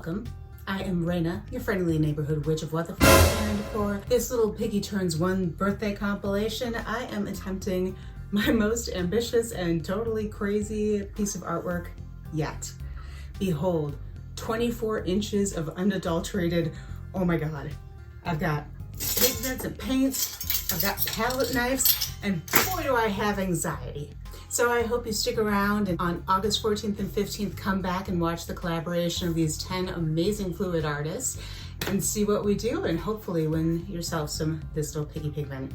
Welcome. I am Raina, your friendly neighborhood witch of Waterfall, and for This Little Piggy Turns 1 birthday compilation, I am attempting my most ambitious and totally crazy piece of artwork yet. Behold, 24 inches of unadulterated, oh my god. I've got pigments and paints, I've got palette knives, and boy do I have anxiety. So I hope you stick around, and on August 14th and 15th, come back and watch the collaboration of these 10 amazing fluid artists and see what we do, and hopefully win yourself some This Little Piggy pigment.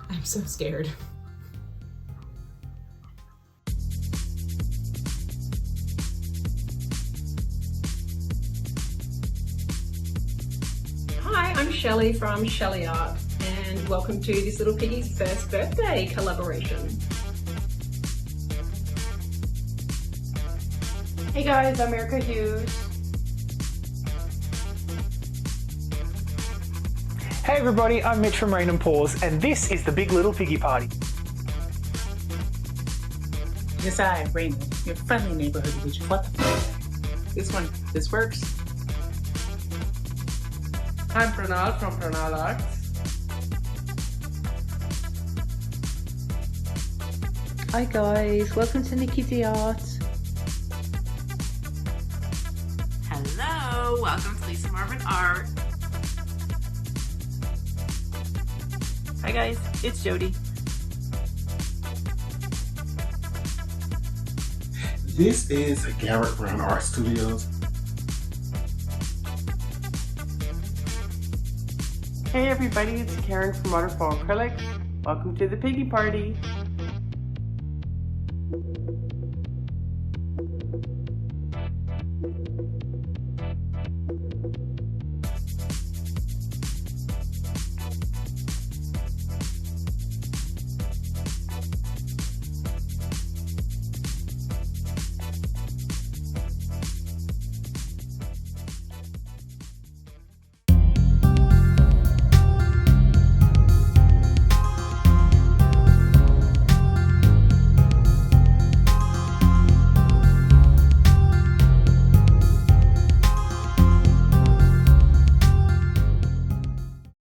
I'm so scared. Hi, I'm Shelee from Sheleeart, and welcome to This Little Piggy's first birthday collaboration. Hey guys, I'm Hughes. Hey everybody, I'm Mitch from Raina Maris, and this is the Big Little Piggy Party. Yes, I, Raina, your friendly neighborhood witch. What the fuck? This works. I'm Pranal from Pranal Arts. Hi guys, welcome to Niki D Art. Hello, welcome to Marvin Art. Hi guys, it's Jodie. This is Garrick Pranal Art Studios. Hey everybody, it's Karen from Waterfall Acrylics. Welcome to the Piggy Party.